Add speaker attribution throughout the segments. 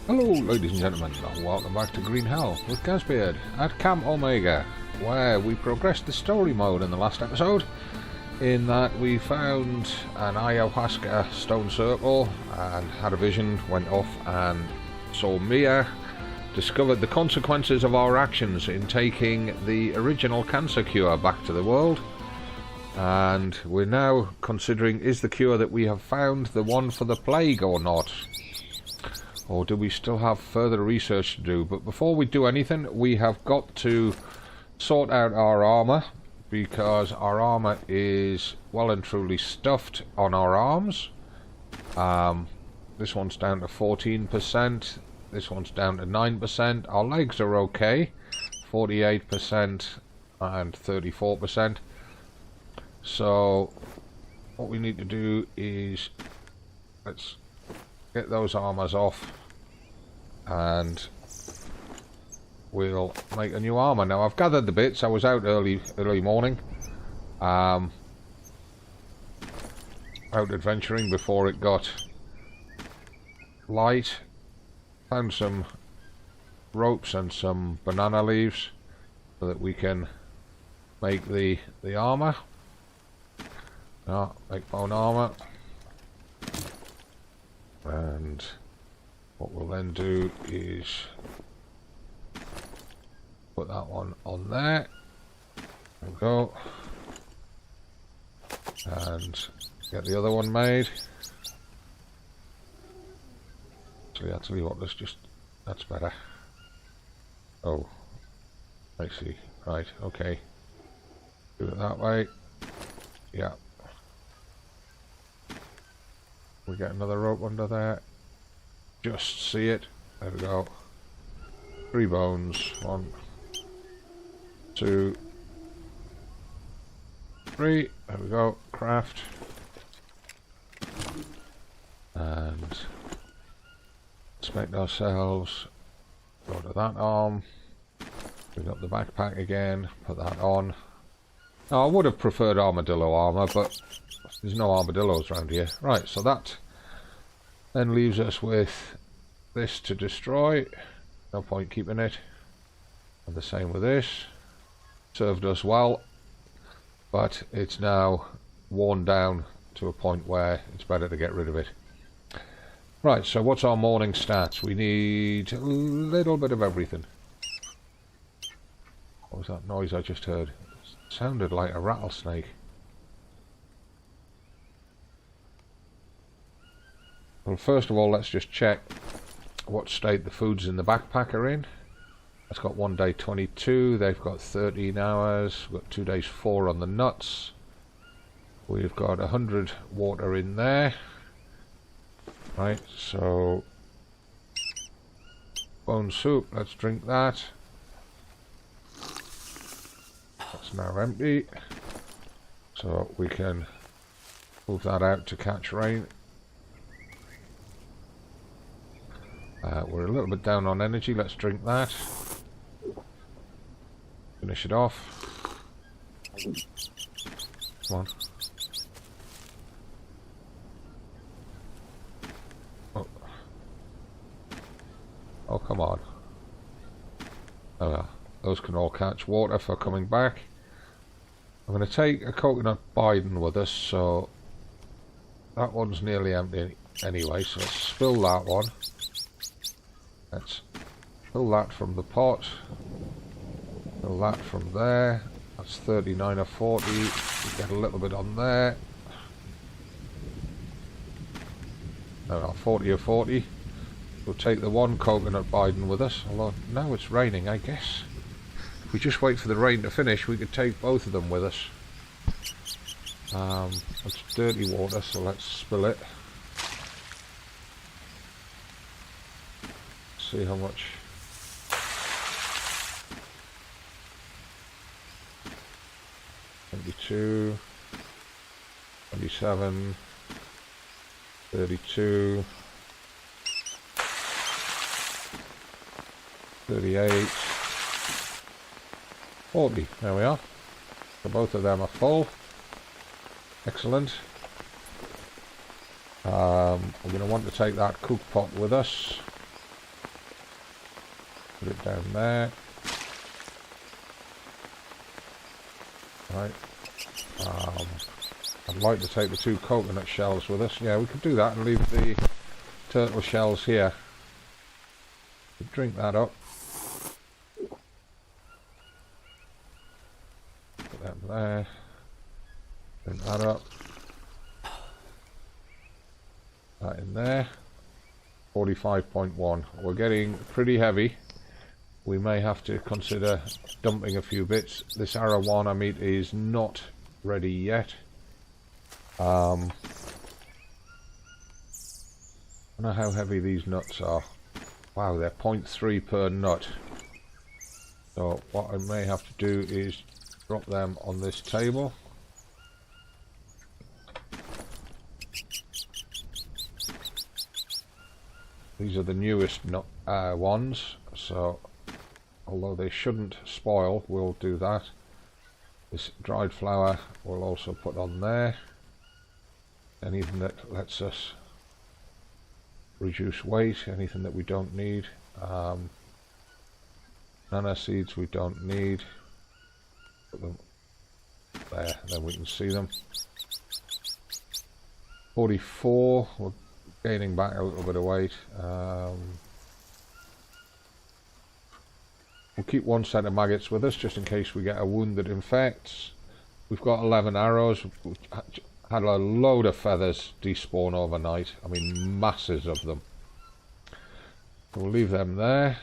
Speaker 1: Hello ladies and gentlemen, and welcome back to Green Hell with Gazbeard at Camp Omega, where we progressed the story mode in the last episode, in that we found an ayahuasca stone circle and had a vision, went off and saw Mia, discovered the consequences of our actions in taking the original cancer cure back to the world, and we're now considering, is the cure that we have found the one for the plague or not? Or do we still have further research to do? But before we do anything, we have got to sort out our armour, because our armour is well and truly stuffed on our arms. This one's down to 14%, this one's down to 9%. Our legs are okay, 48% and 34%. So what we need to do is, let's get those armours off and we'll make a new armour. Now I've gathered the bits. I was out early morning, out adventuring before it got light. Found some ropes and some banana leaves so that we can make the armour. Make bone armour. And what we'll then do is put that one on there. There we go. And get the other one made. Actually what, that's better. Oh, I see. Right, okay. Do it that way. Yeah. We get another rope under there. Just see it. There we go. 3 bones. 1, 2, 3. There we go. Craft. And let's make ourselves go to that arm. Bring up the backpack again. Put that on. Now I would have preferred armadillo armor, but there's no armadillos around here. Right, so that then leaves us with this to destroy. No point keeping it. And the same with this. Served us well, but it's now worn down to a point where it's better to get rid of it. Right, so what's our morning stats? We need a little bit of everything. What was that noise I just heard? It sounded like a rattlesnake. Well, first of all, let's just check what state the foods in the backpack are in. It's got 1 day 22, they've got 13 hours, we've got 2 days 4 on the nuts. We've got 100 water in there. Right, so bone soup, let's drink that. That's now empty. So we can move that out to catch rain. We're a little bit down on energy, let's drink that. Finish it off. Come on. Oh, come on. Oh, those can all catch water for coming back. I'm going to take a coconut Biden with us, so that one's nearly empty anyway, so let's spill that one. Let's fill that from the pot. Fill that from there. That's 39 or 40. We get a little bit on there. No, 40 or 40. We'll take the one coconut Biden with us. Although now it's raining, I guess. If we just wait for the rain to finish, we could take both of them with us. It's dirty water, so let's spill it. See how much. $22, $27, $32, $38, $40. There we are. So both of them are full. Excellent. We're going to want to take that cook pot with us. Put it down there. Right. I'd like to take the 2 coconut shells with us. Yeah, we could do that and leave the turtle shells here. Drink that up. Put that there. Drink that up. That in there. 45.1. We're getting pretty heavy. We may have to consider dumping a few bits. This arowana meat is not ready yet. I don't know how heavy these nuts are. Wow, they're 0.3 per nut. So what I may have to do is drop them on this table. These are the newest ones, so although they shouldn't spoil, we'll do that. This dried flour we'll also put on there. Anything that lets us reduce weight, anything that we don't need. Banana seeds we don't need. Put them there, then we can see them. 44, we're gaining back a little bit of weight. We'll keep 1 set of maggots with us just in case we get a wound that infects. We've got 11 arrows. We've had a load of feathers despawn overnight. I mean, masses of them. We'll leave them there.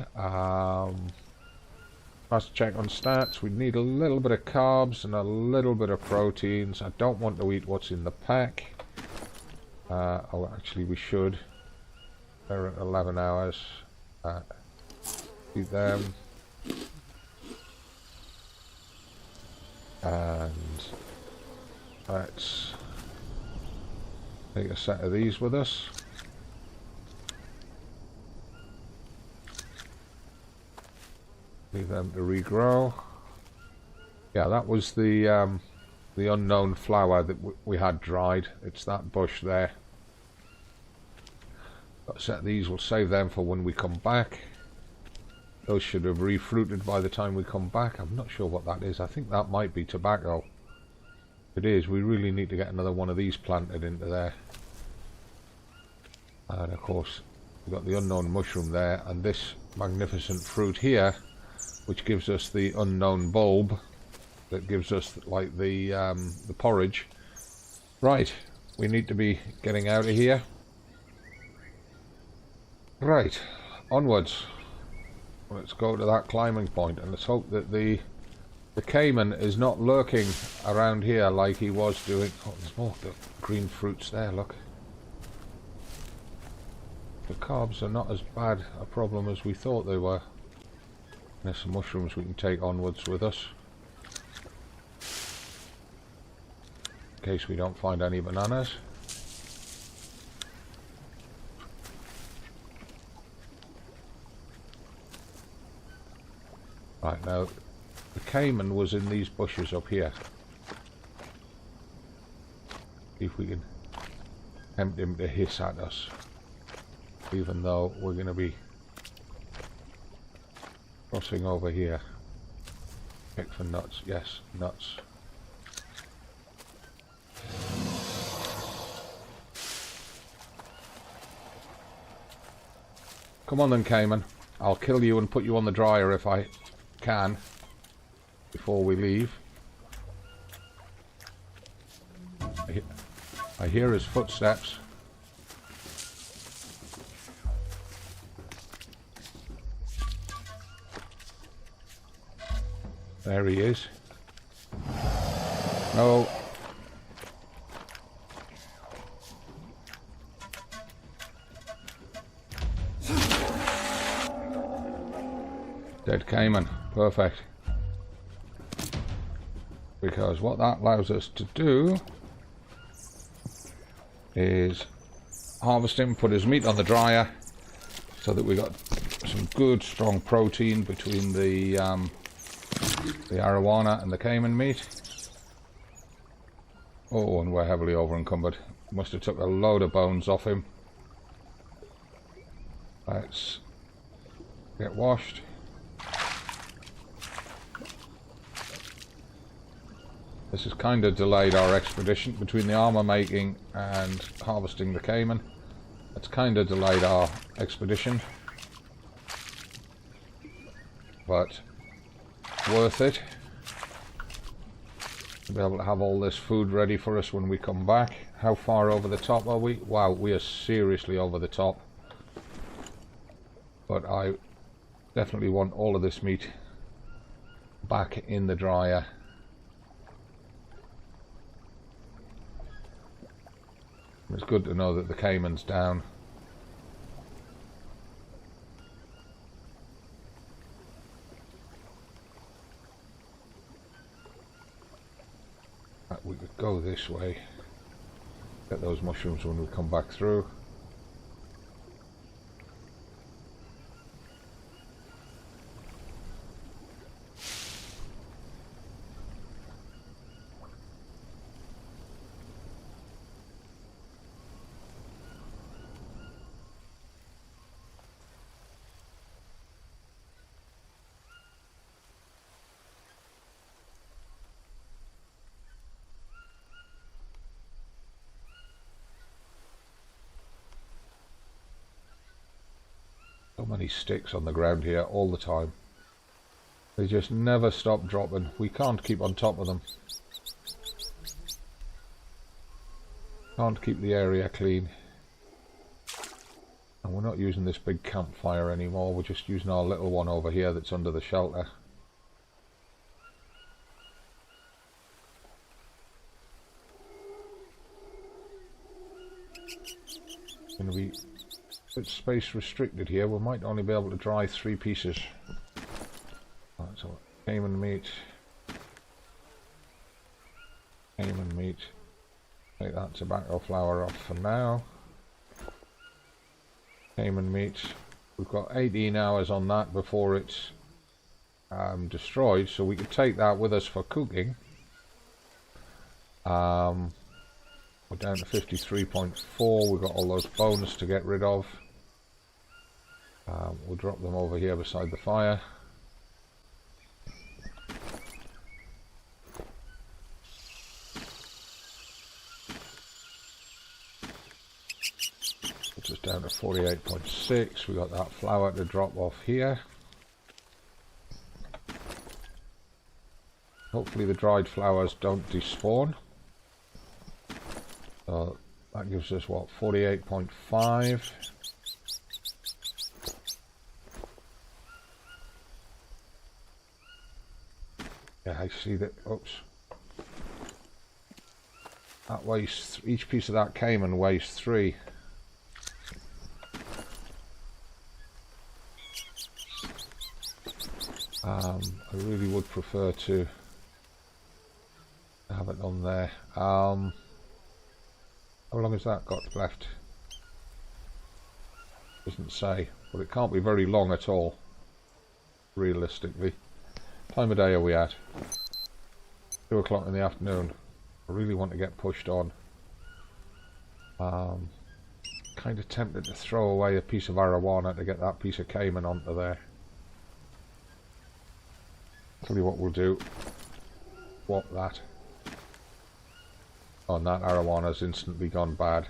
Speaker 1: Last check on stats. We need a little bit of carbs and a little bit of proteins. I don't want to eat what's in the pack. Oh, actually, we should. They're at 11 hours. Eat them. And let's take a set of these with us. Leave them to regrow. Yeah, that was the unknown flower that we had dried. It's that bush there. Got a set of these. We'll save them for when we come back. Those should have refruited by the time we come back. I'm not sure what that is. I think that might be tobacco. If it is, we really need to get another one of these planted into there. And of course, we've got the unknown mushroom there, and this magnificent fruit here, which gives us the unknown bulb that gives us like the porridge. Right, we need to be getting out of here. Right, onwards. Let's go to that climbing point, and let's hope that the caiman is not lurking around here like he was doing. Oh, there's more green fruits there, look. The carbs are not as bad a problem as we thought they were. There's some mushrooms we can take onwards with us, in case we don't find any bananas. Right, now the caiman was in these bushes up here. See if we can tempt him to hiss at us, even though we're going to be crossing over here. Check for nuts. Yes, nuts. Come on then, caiman. I'll kill you and put you on the dryer if I can before we leave. I hear his footsteps. There he is. No. Dead caiman. Perfect. Because what that allows us to do is harvest him, put his meat on the dryer, so that we got some good strong protein between the arowana and the caiman meat. Oh, and we're heavily over encumbered. Must have took a load of bones off him. Let's get washed. This has kind of delayed our expedition between the armour making and harvesting the caiman. It's kind of delayed our expedition, but worth it to be able to have all this food ready for us when we come back. How far over the top are we? Wow, we are seriously over the top. But I definitely want all of this meat back in the dryer. It's good to know that the caiman's down. We could go this way, get those mushrooms when we come back through. So many sticks on the ground here all the time. They just never stop dropping. We can't keep on top of them. Can't keep the area clean. And we're not using this big campfire anymore. We're just using our little one over here that's under the shelter. Going to be a bit space restricted here. We might only be able to dry 3 pieces. Right, so caiman meat. Caiman meat. Take that tobacco flour off for now. Caiman meat. We've got 18 hours on that before it's destroyed, so we could take that with us for cooking. We're down to 53.4. We've got all those bones to get rid of. We'll drop them over here beside the fire. Puts us down to 48.6. We've got that flour to drop off here. Hopefully the dried flowers don't despawn. So that gives us what, 48.5. Yeah, I see that. Oops. That weighs, each piece of that caiman weighs 3. I really would prefer to have it on there. How long has that got left? Doesn't say, but it can't be very long at all, realistically. Time of day are we at? 2 o'clock in the afternoon. I really want to get pushed on. Kind of tempted to throw away a piece of arowana to get that piece of caiman onto there. Tell you what we'll do. Swap that. Oh, and that arowana's instantly gone bad.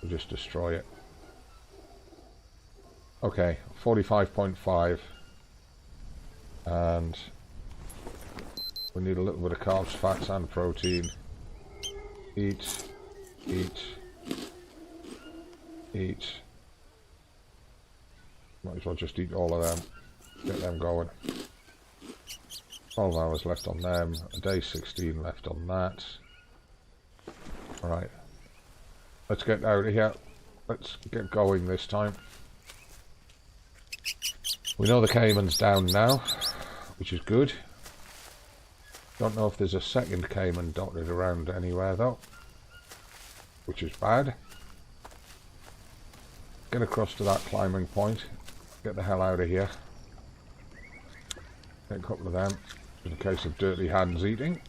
Speaker 1: We'll just destroy it. Okay, 45.5. And we need a little bit of carbs, fats and protein. Eat, eat, eat. Might as well just eat all of them. Get them going. 12 hours left on them. A day 16 left on that. Alright. Let's get out of here. Let's get going this time. We know the caiman's down now, which is good. Don't know if there's a second caiman dotted around anywhere though, which is bad. Get across to that climbing point. Get the hell out of here. Get a couple of them, in case of dirty hands eating.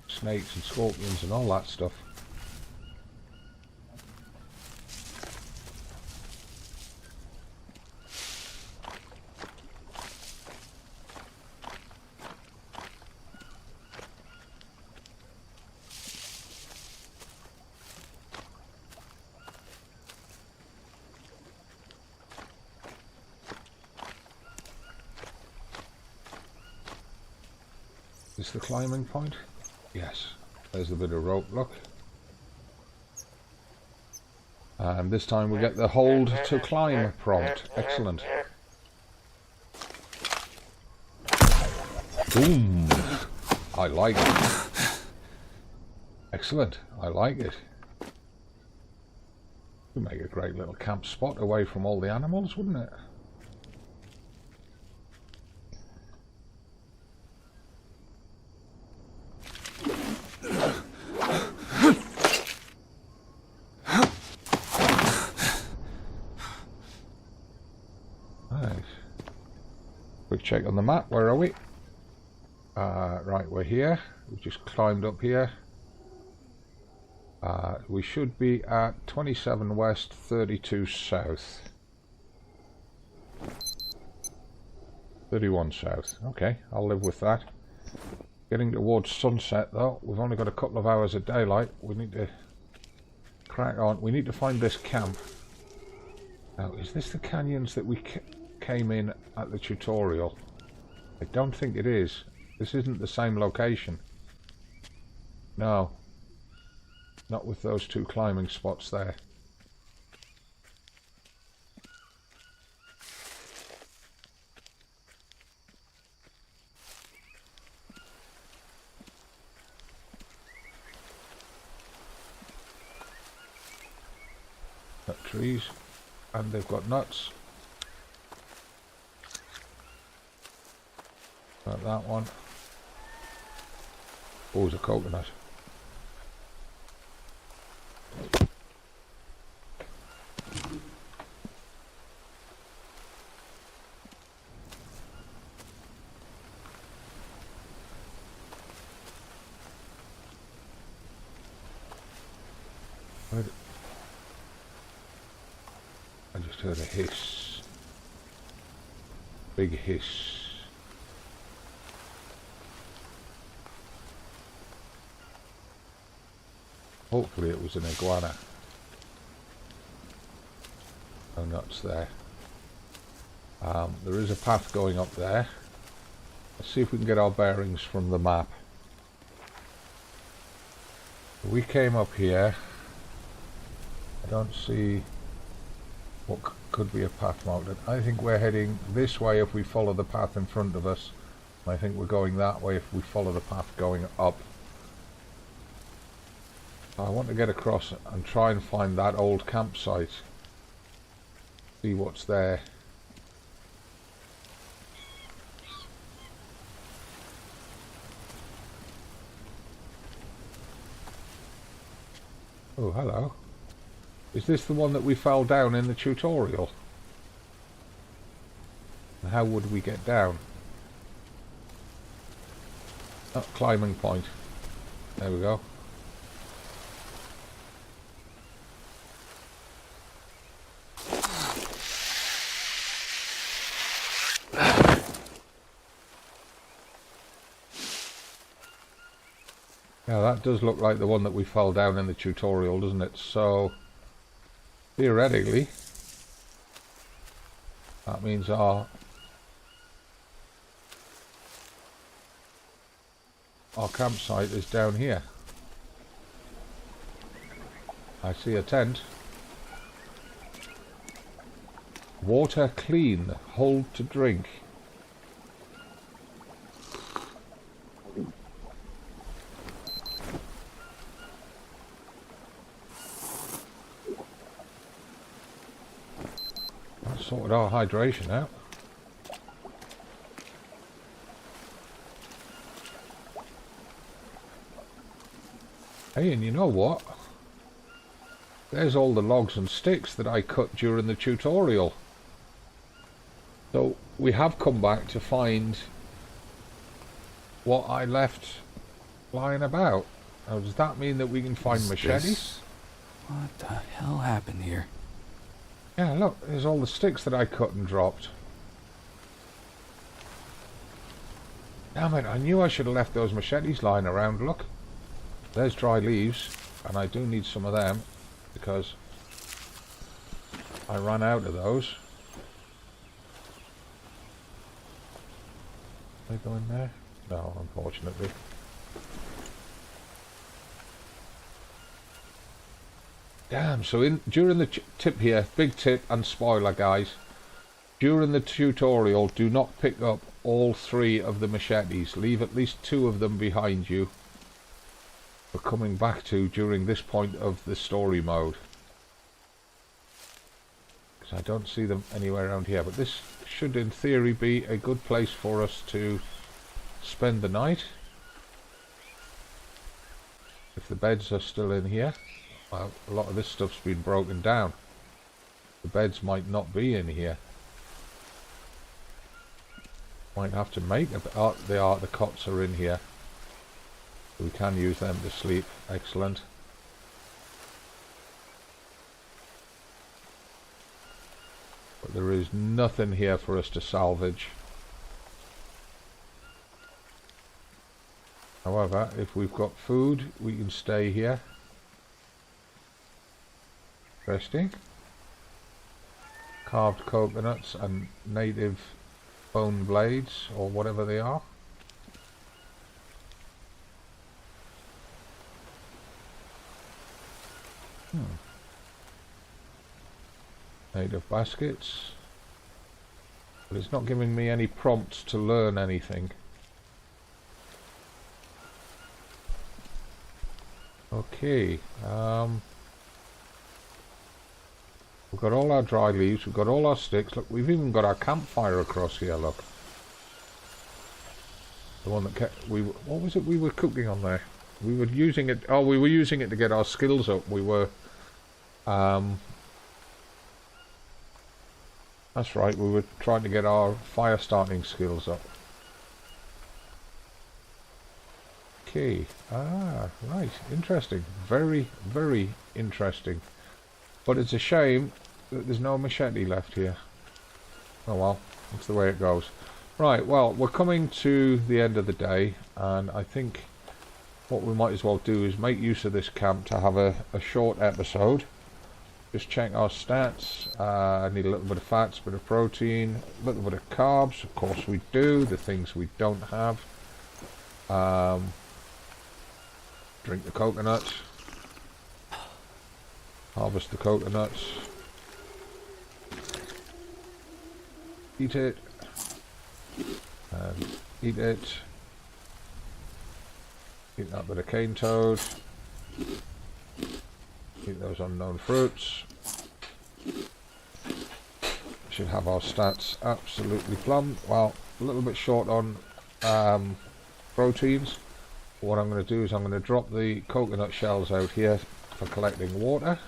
Speaker 1: Snakes and scorpions and all that stuff. this the climbing point? Yes. There's the bit of rope, look. And this time we get the hold to climb prompt. Excellent. Boom! I like it. Excellent. I like it. Would make a great little camp spot away from all the animals, wouldn't it? Right. Quick check on the map. Where are we? Right, we're here. We've just climbed up here. We should be at 27 west, 32 south. 31 south. Okay, I'll live with that. Getting towards sunset though. We've only got a couple of hours of daylight. We need to crack on. We need to find this camp. Now, is this the canyons that we came in at the tutorial? I don't think it is. This isn't the same location. No. Not with those two climbing spots there. Got trees, and they've got nuts. Got that one. Oh, there's a coconut. I just heard a hiss. Big hiss. Hopefully it was an iguana. No nuts there. There is a path going up there. Let's see if we can get our bearings from the map. We came up here. I don't see what could be a path marked. I think we're heading this way if we follow the path in front of us. I think we're going that way if we follow the path going up. I want to get across and try and find that old campsite. See what's there. Oh, hello. Is this the one that we fell down in the tutorial? And how would we get down? Oh, climbing point. There we go. Yeah, that does look like the one that we fell down in the tutorial, doesn't it? So, theoretically, that means our campsite is down here. I see a tent. Water clean, hold to drink. Sorted our hydration out. Hey, and you know what? There's all the logs and sticks that I cut during the tutorial. So we have come back to find what I left lying about. Now, does that mean that we can find machetes?
Speaker 2: What the hell happened here?
Speaker 1: Yeah, look, there's all the sticks that I cut and dropped. Damn it, I knew I should have left those machetes lying around. Look, there's dry leaves, and I do need some of them, because I ran out of those. They go in there? No, unfortunately. Damn, so during the tip here, big tip and spoiler guys, during the tutorial do not pick up all 3 of the machetes, leave at least 2 of them behind you for coming back to during this point of the story mode. Because I don't see them anywhere around here, but this should in theory be a good place for us to spend the night. If the beds are still in here. Well, a lot of this stuff's been broken down. The beds might not be in here. Might have to make a bed. Oh, they are. The cots are in here. We can use them to sleep. Excellent. But there is nothing here for us to salvage. However, if we've got food, we can stay here. Interesting. Carved coconuts and native bone blades, or whatever they are. Native baskets. But it's not giving me any prompts to learn anything. Okay, we've got all our dry leaves, we've got all our sticks. Look, we've even got our campfire across here, look. The one that kept, what was it we were cooking on there? We were using it, oh, we were using it to get our skills up. We were, that's right, we were trying to get our fire starting skills up. Okay, right, interesting. Very, very interesting. But it's a shame that there's no machete left here. Oh well, that's the way it goes. Right, well, we're coming to the end of the day, and I think what we might as well do is make use of this camp to have a short episode. Just check our stats. I need a little bit of fats, a bit of protein, a little bit of carbs. Of course we do, the things we don't have. Drink the coconuts. Harvest the coconuts. Eat it. And eat it. Eat that bit of cane toad. Eat those unknown fruits. Should have our stats absolutely plumb. Well, a little bit short on proteins. What I'm going to do is I'm going to drop the coconut shells out here for collecting water.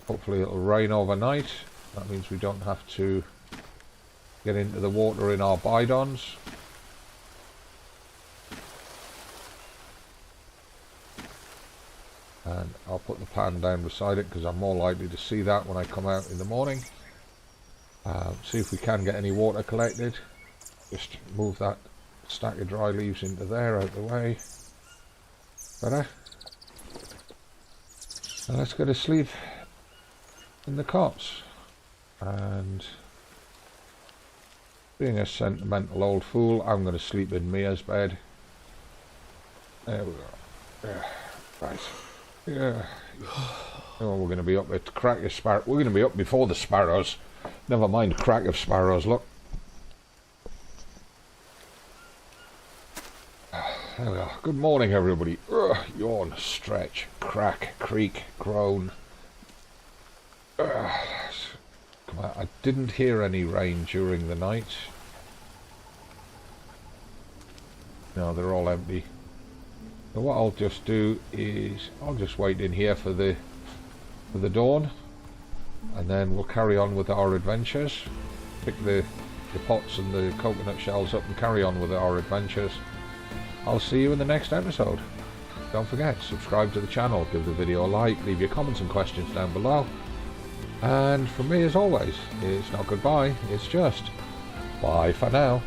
Speaker 1: Hopefully it'll rain overnight. That means we don't have to get into the water in our bidons. And I'll put the pan down beside it because I'm more likely to see that when I come out in the morning. See if we can get any water collected. Just move that stack of dry leaves into there, out the way. Better. And let's go to sleep in the cots. And being a sentimental old fool, I'm going to sleep in Mia's bed. There we go. Yeah. Right. Yeah. Oh, we're going to be up at crack of sparrow. We're going to be up before the sparrows. Never mind crack of sparrows. Look. There we are. Good morning, everybody. Yawn, stretch, crack, creak, groan. Come on. I didn't hear any rain during the night. No, they're all empty. So what I'll just do is I'll just wait in here for the dawn, and then we'll carry on with our adventures. Pick the pots and the coconut shells up and carry on with our adventures. I'll see you in the next episode. Don't forget, subscribe to the channel, give the video a like, leave your comments and questions down below. And from me, as always, it's not goodbye, it's just bye for now.